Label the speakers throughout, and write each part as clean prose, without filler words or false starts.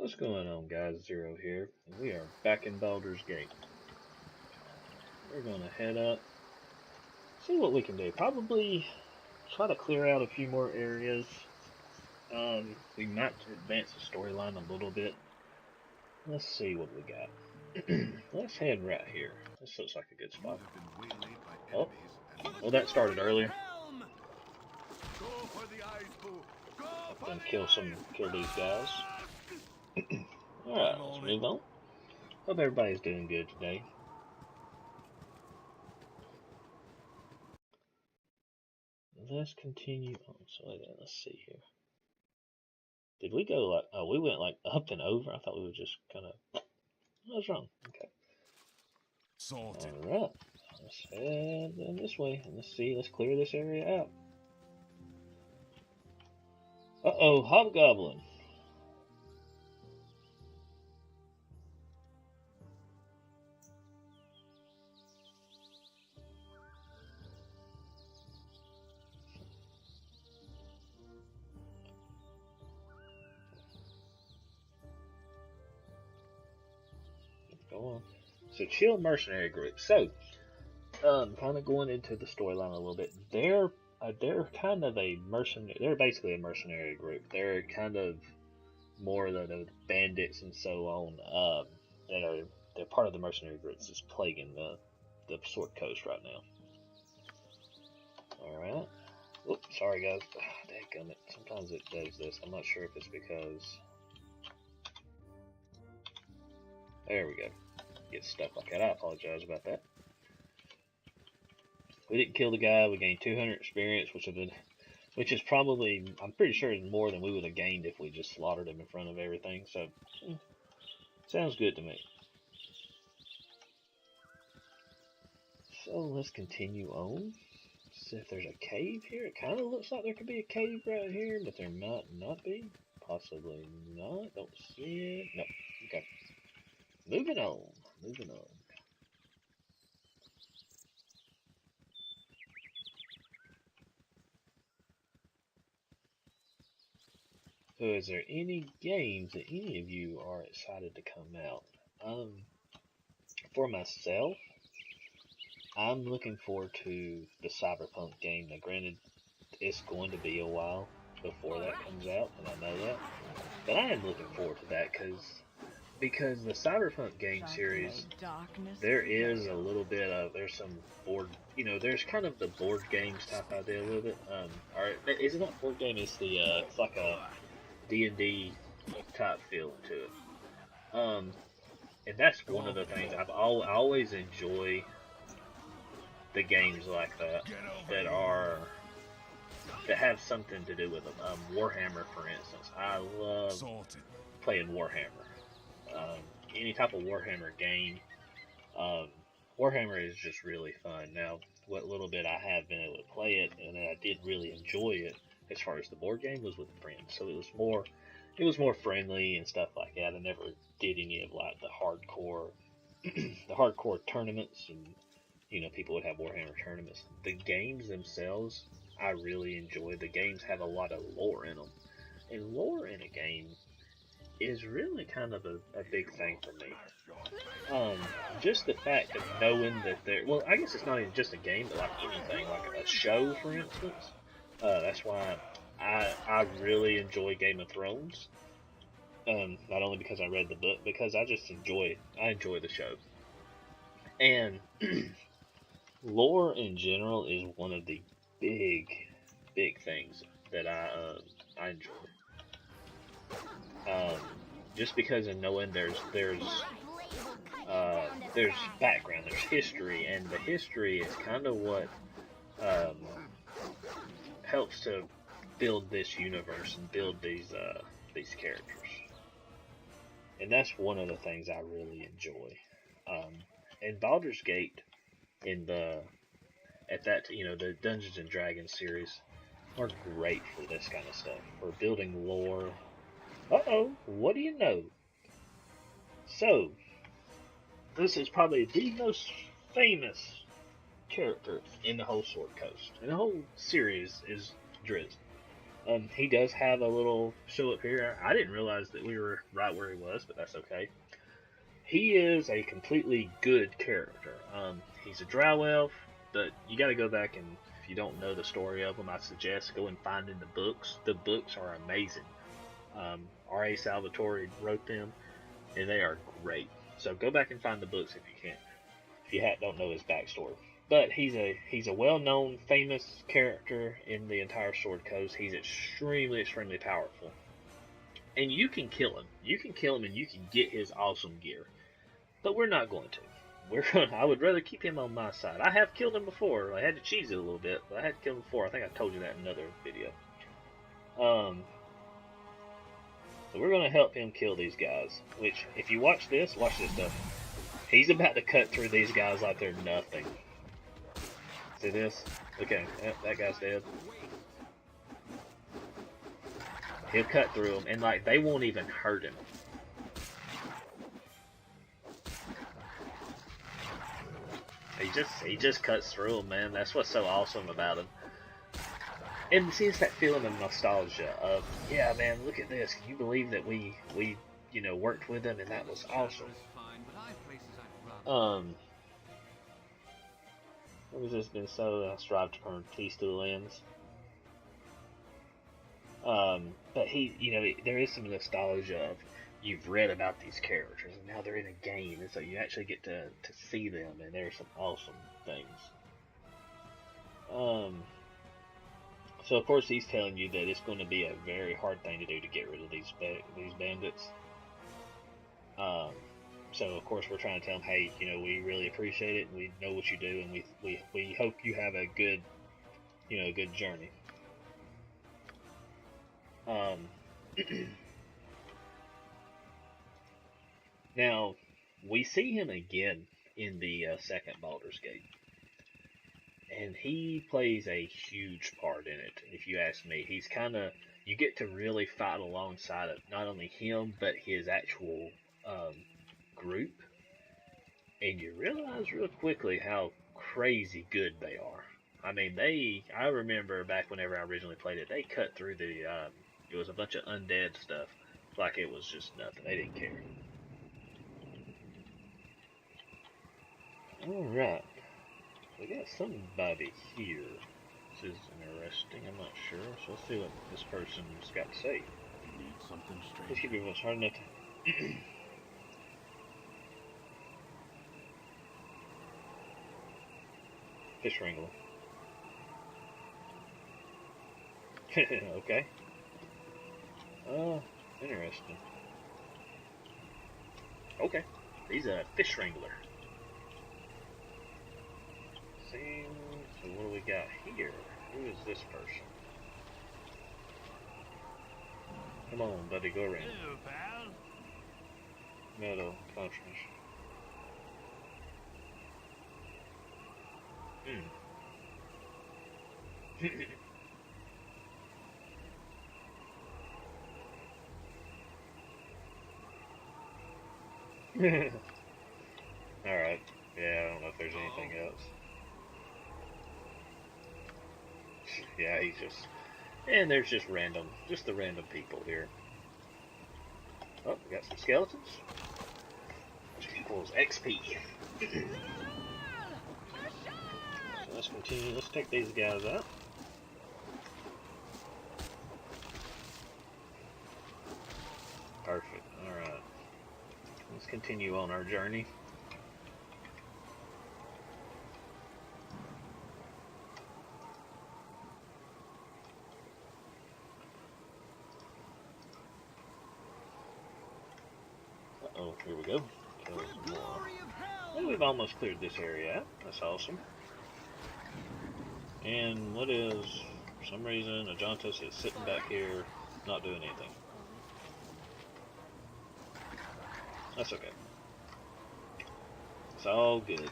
Speaker 1: What's going on, guys? Zero here, and we are back in Baldur's Gate. We're gonna head up, see what we can do. Probably try to clear out a few more areas. We might advance the storyline a little bit. Let's see what we got. Let's head right here. This looks like a good spot. Oh, well, that started earlier. Then kill these guys. Alright, let's move on. Hope everybody's doing good today. Let's continue on. So let's see here. Did we go like, oh, we went like up and over? I thought we would just kind of, I was wrong. Okay. Alright. Let's head in this way. And let's clear this area out. Uh-oh, Hobgoblin. Go on. So, Chill Mercenary Group. So, kind of going into the storyline a little bit. They're kind of a mercenary. They're basically a mercenary group. They're kind of more the bandits and so on. They're part of the mercenary groups that's plaguing the Sword Coast right now. All right. Oops, sorry guys. Dadgummit. Sometimes it does this. I'm not sure if it's because. There we go. Get stuck like that. I apologize about that. We didn't kill the guy. We gained 200 experience, which is probably, I'm pretty sure, is more than we would have gained if we just slaughtered him in front of everything. So, sounds good to me. So let's continue on. See if there's a cave here. It kind of looks like there could be a cave right here, but there might not be. Possibly not. Don't see it. No. Okay. Moving on. Moving on. So is there any games that any of you are excited to come out? For myself, I'm looking forward to the Cyberpunk game. Now, granted, it's going to be a while before that comes out, and I know that. But I am looking forward to that because the Cyberpunk game series, there is a little bit of, there's some board, there's kind of the board games type idea with it. Or is it not board game? It's like a D&D type feel to it. And that's one of the things I always enjoy the games like that that have something to do with them. Warhammer, for instance, I love playing Warhammer. Any type of Warhammer game. Warhammer is just really fun. Now, what little bit I have been able to play it, and I did really enjoy it as far as the board game, was with friends. So it was more friendly and stuff like that. I never did any of like the hardcore tournaments, and people would have Warhammer tournaments. The games themselves, I really enjoy. The games have a lot of lore in them, and lore in a game is really kind of a big thing for me. Just the fact of knowing that well, I guess it's not even just a game, but like anything, like a show, for instance. That's why I really enjoy Game of Thrones. Not only because I read the book, because I just enjoy the show. And lore in general is one of the big things that I enjoy. Just because of knowing there's background, there's history, and the history is kind of what helps to build this universe and build these characters. And that's one of the things I really enjoy. And Baldur's Gate, the Dungeons and Dragons series, are great for this kind of stuff, for building lore. What do you know? So, this is probably the most famous character in the whole Sword Coast. And the whole series is Drizzt. He does have a little show up here. I didn't realize that we were right where he was, but that's okay. He is a completely good character. He's a drow elf, but you got to go back and if you don't know the story of him, I suggest go and find in the books. The books are amazing. R.A. Salvatore wrote them, and they are great. So go back and find the books if you can. If you don't know his backstory. But he's a well-known, famous character in the entire Sword Coast. He's extremely powerful, and you can kill him. You can kill him, and you can get his awesome gear. But we're not going to. I would rather keep him on my side. I have killed him before. I had to cheese it a little bit, but I had to kill him before. I think I told you that in another video. So we're going to help him kill these guys. Which, if you watch this stuff. He's about to cut through these guys like they're nothing. See this? Okay, that guy's dead. He'll cut through them, and like they won't even hurt him. He just cuts through them, man. That's what's so awesome about him. And see, it's that feeling of nostalgia of, yeah, man, look at this. Can you believe that we worked with him, and that was awesome. What has this been so I strive to turn peace to the lens. But there is some nostalgia of you've read about these characters and now they're in a game, and so you actually get to see them, and there's some awesome things. So of course he's telling you that it's going to be a very hard thing to do to get rid of these bandits. So of course we're trying to tell him, hey, we really appreciate it, and we know what you do, and we hope you have a good, good journey. Now we see him again in the second Baldur's Gate, and he plays a huge part in it. If you ask me, he's you get to really fight alongside of not only him but his actual group, and you realize real quickly how crazy good they are. I mean, I remember back whenever I originally played it, they cut through it was a bunch of undead stuff like it was just nothing. They didn't care. Alright, we got somebody here. This is interesting, I'm not sure, so let's see what this person's got to say.
Speaker 2: Need something strange.
Speaker 1: This could be what's hard enough to... Fish wrangler. Okay. Interesting. Okay. He's a fish wrangler. See, so what do we got here? Who is this person? Come on, buddy, go around.
Speaker 2: Hello, pal.
Speaker 1: Metal contribution. Alright. Yeah, I don't know if there's anything else. Yeah, he's just... And there's just the random people here. Oh, we got some skeletons. Which equals XP. So let's continue. Let's take these guys out. Perfect. Alright. Let's continue on our journey. Uh-oh, here we go. And we've almost cleared this area out. That's awesome. And what is, for some reason, Ajantos is sitting back here, not doing anything. That's okay. It's all good.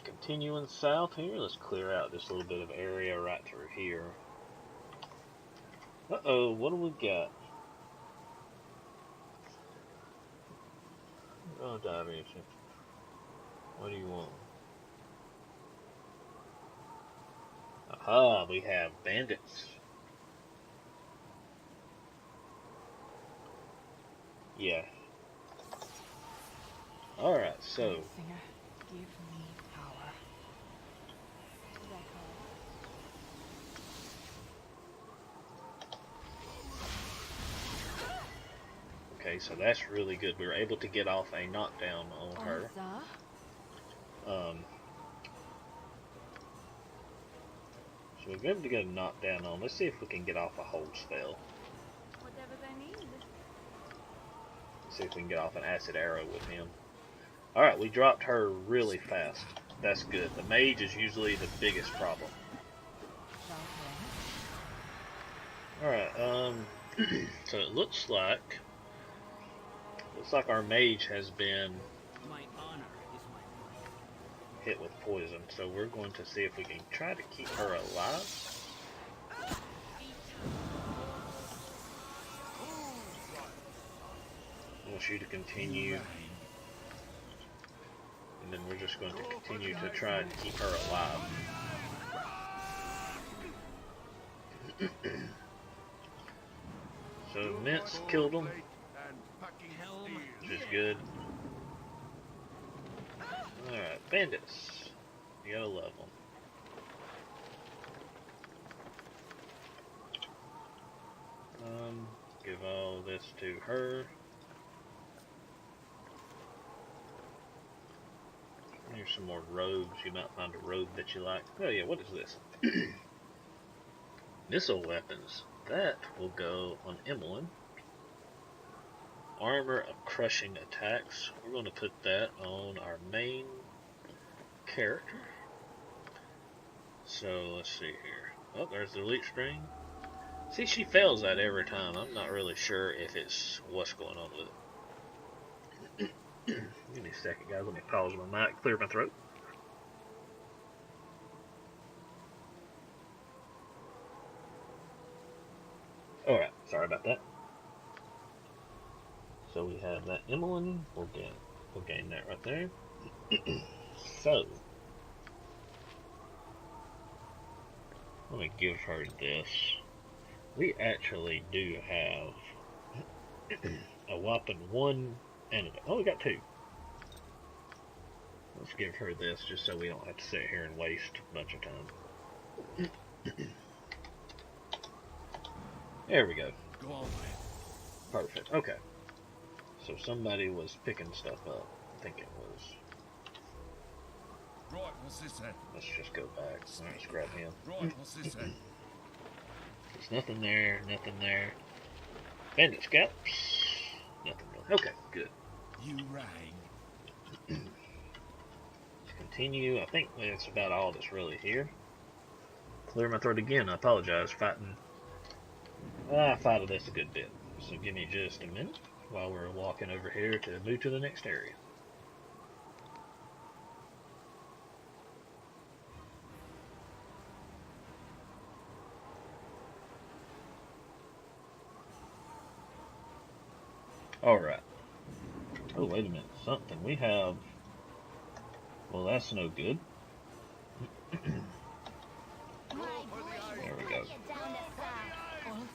Speaker 1: Continuing south here, let's clear out this little bit of area right through here. Uh-oh, what do we got? Oh, diving. What do you want? Aha, we have bandits. Yeah. Alright, so.
Speaker 3: Singer, give me power.
Speaker 1: Okay, so that's really good. We were able to get off a knockdown on her. So we've been able to get a knockdown on. Let's see if we can get off a hold spell.
Speaker 3: Whatever they need.
Speaker 1: Let's see if we can get off an acid arrow with him. Alright, we dropped her really fast. That's good. The mage is usually the biggest problem. Alright, so it looks like our mage has been
Speaker 2: My honor is my
Speaker 1: hit with poison, so we're going to see if we can try to keep her alive. I want you to continue, and then we're just going to continue to try and keep her alive. So Mince killed him, which is good. Alright, bandits. You gotta love them. Give all this to her. Here's some more robes. You might find a robe that you like. Oh yeah, what is this? Missile weapons. That will go on Emmeline. Armor of crushing attacks. We're going to put that on our main character. So let's see here. Oh, there's the elite string. See, she fails that every time. I'm not really sure if it's what's going on with it. Give me a second, guys. Let me pause my mic, clear my throat. Alright, sorry about that. So we have that Emmeline. We'll gain that right there. So let me give her this. We actually do have a whopping one antidote. Oh, we got two. Let's give her this just so we don't have to sit here and waste a bunch of time. There we go.
Speaker 2: Go on,
Speaker 1: Perfect. Okay. So somebody was picking stuff up. I think it was.
Speaker 2: Right, what's this then?
Speaker 1: Let's just go back. Let's grab him.
Speaker 2: Right, what's this then?
Speaker 1: There's nothing there. Nothing there. Bandit Scalps. Nothing really. Okay, good.
Speaker 2: You rang.
Speaker 1: Let's continue. I think that's about all that's really here. Clear my throat again. I apologize. I fought this a good bit. So give me just a minute while we're walking over here to move to the next area. Alright. Oh, wait a minute. Something. We have... Well, that's no good. There we go. I'm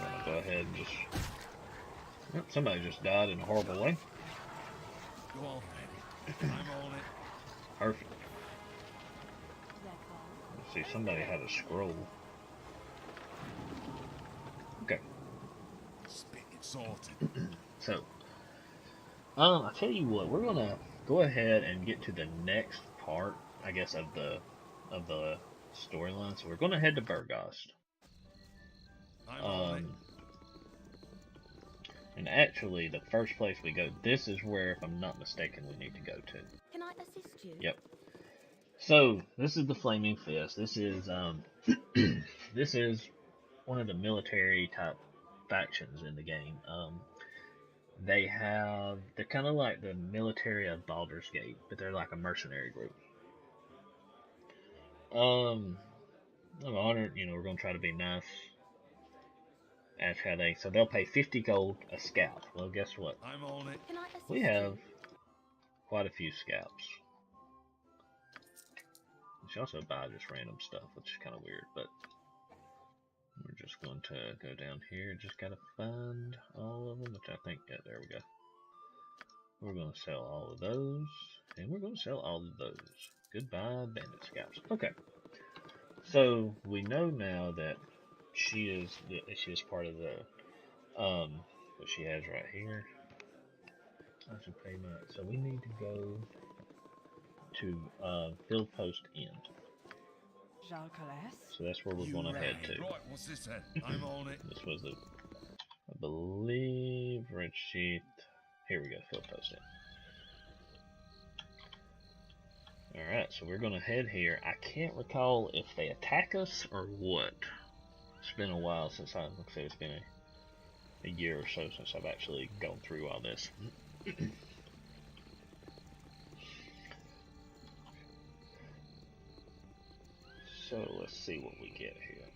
Speaker 1: gonna go ahead and just... Yep, somebody just died in a horrible way.
Speaker 2: Go on, baby. I'm on it.
Speaker 1: Perfect. Let's see, somebody had a scroll. Okay.
Speaker 2: Spit it sorted.
Speaker 1: So, I tell you what, we're gonna go ahead and get to the next part, I guess, of the storyline. So we're gonna head to Bergost.
Speaker 2: I'm on it.
Speaker 1: And actually, the first place we go, this is where, if I'm not mistaken, we need to go to.
Speaker 3: Can I assist you?
Speaker 1: Yep. So this is the Flaming Fist. This is this is one of the military type factions in the game. They're kind of like the military of Baldur's Gate, but they're like a mercenary group. I'm honored, we're gonna try to be nice. Ask how so they'll pay 50 gold a scalp. Well, guess what?
Speaker 2: I'm on it.
Speaker 3: Can I assist
Speaker 1: We have quite a few scalps. She also buys just random stuff, which is kind of weird, but we're just going to go down here. Just gotta find all of them, which I think, yeah, there we go. We're going to sell all of those, and we're going to sell all of those. Goodbye, Bandit Scalps. Okay, so we know now that she is part of the what she has right here. That's a payment. So we need to go to Field Post End. So that's where we're going to head to.
Speaker 2: Right, what's this then? I'm on it.
Speaker 1: This was the, I believe, red sheet. Here we go, Field Post End. Alright, so we're going to head here. I can't recall if they attack us or what. It's been a while since like I said, it's been a year or so since I've actually gone through all this. So let's see what we get here.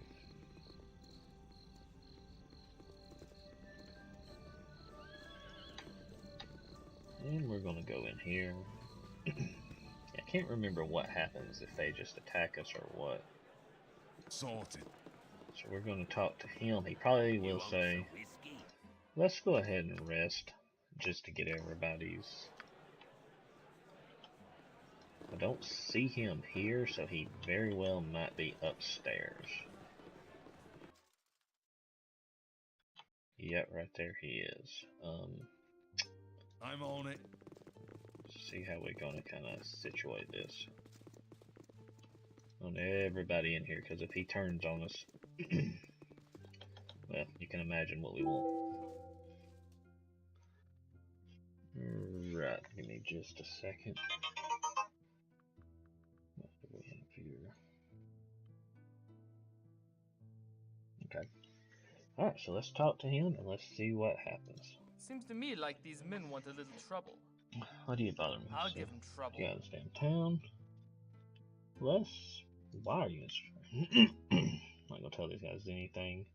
Speaker 1: And we're going to go in here. I can't remember what happens if they just attack us or what.
Speaker 2: Sorted.
Speaker 1: So we're going to talk to him. He probably will say, let's go ahead and rest, just to get everybody's... I don't see him here, so he very well might be upstairs. Yep, right there he is.
Speaker 2: I'm on it.
Speaker 1: See how we're going to kind of situate this on everybody in here, because if he turns on us, well, you can imagine what we want. Right, give me just a second. What do we have here? Okay. Alright, so let's talk to him and let's see what happens.
Speaker 4: Seems to me like these men want a little trouble.
Speaker 1: What do you bother me?
Speaker 4: I'll give them trouble.
Speaker 1: You got this damn town. Les, why are you in I'm not gonna tell these guys anything.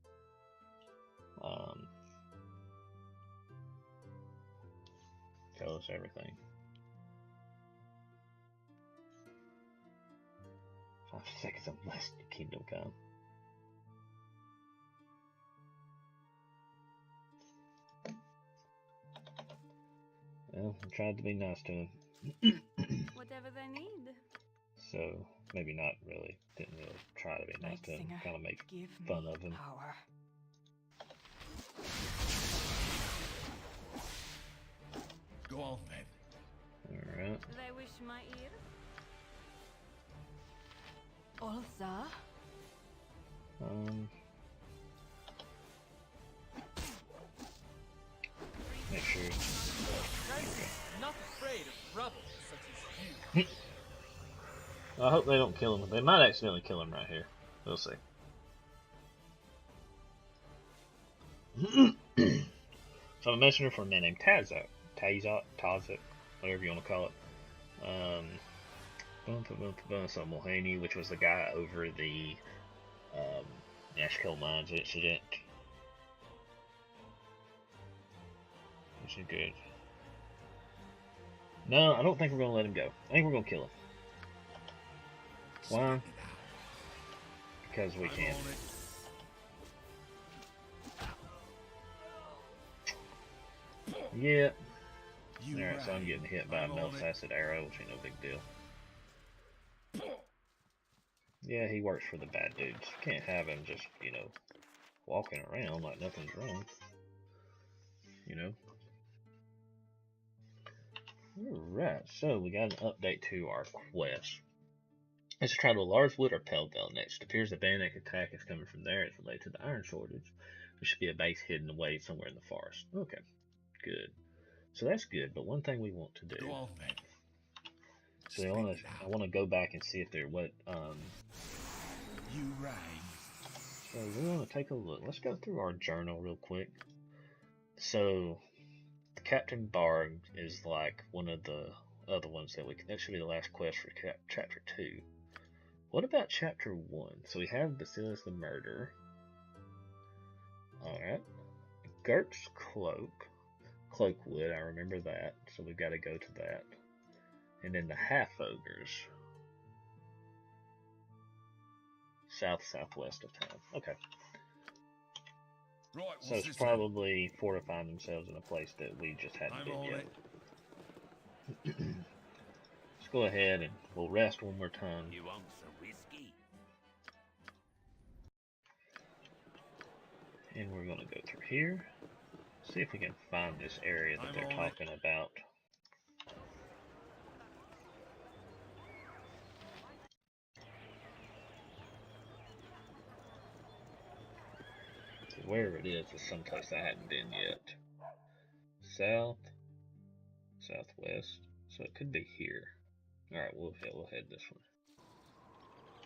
Speaker 1: Tell us everything. 5 seconds of less to Kingdom Come. Well, I tried to be nice to him.
Speaker 3: Whatever they need.
Speaker 1: So, maybe not really. Didn't really try to be nice to him. Kind of make fun of him.
Speaker 3: Power.
Speaker 2: Go on then.
Speaker 1: Alright.
Speaker 3: They wish my ear.
Speaker 5: Olsa?
Speaker 1: Make sure.
Speaker 4: Not afraid of trouble such as you.
Speaker 1: I hope they don't kill him. They might accidentally kill him right here. We'll see. So I'm a messenger for a man named Tazok, whatever you want to call it. Mulhaney, which was the guy over the Ashkill Mines incident. Which is good. No, I don't think we're going to let him go. I think we're going to kill him. Why? Because we can. Yeah. Alright, so I'm getting hit by a Mel's acid arrow, which ain't no big deal. Yeah, he works for the bad dudes. You can't have him just, you know, walking around like nothing's wrong. You know? Alright, so we got an update to our quest. It's a travel to Larswood or Pelville next. It appears the bandit attack is coming from there. It's related to the iron shortage. There should be a base hidden away somewhere in the forest. Okay, good. So that's good, but one thing we want to do.
Speaker 2: Go on then.
Speaker 1: So I want to go back and see if there what
Speaker 2: You rang.
Speaker 1: So we want to take a look. Let's go through our journal real quick. So Captain Barg is like one of the other ones that should be the last quest for chapter 2. What about chapter 1? So we have Basilius the Murderer. Alright. Gert's Cloakwood, I remember that. So we've got to go to that. And then the half ogres. Southwest of town. Okay.
Speaker 2: Right,
Speaker 1: So
Speaker 2: what's
Speaker 1: it's
Speaker 2: this then?
Speaker 1: probably fortifying themselves in a place that we just hadn't
Speaker 2: I'm
Speaker 1: been
Speaker 2: on
Speaker 1: yet.
Speaker 2: it.
Speaker 1: Let's go ahead and we'll rest one more time.
Speaker 6: You want some whiskey?
Speaker 1: And we're gonna go through here. See if we can find this area that they're talking about. Where it is someplace I hadn't been yet. South, southwest. So it could be here. Alright, we'll head this one.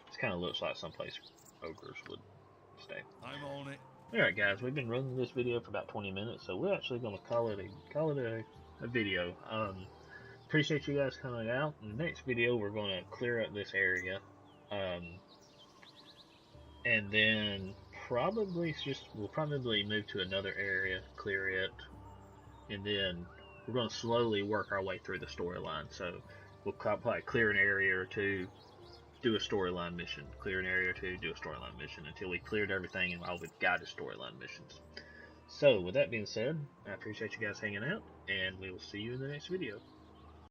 Speaker 1: This kind of looks like someplace ogres would stay.
Speaker 2: I'm on it.
Speaker 1: Alright guys, we've been running this video for about 20 minutes, so we're actually going to call it a video. Appreciate you guys coming out. In the next video, we're going to clear up this area. And then we'll probably move to another area, clear it, and then we're going to slowly work our way through the storyline. So we'll probably clear an area or two, do a storyline mission, clear an area or two, do a storyline mission until we cleared everything and all the guided storyline missions. So with that being said, I appreciate you guys hanging out, and we will see you in the next video.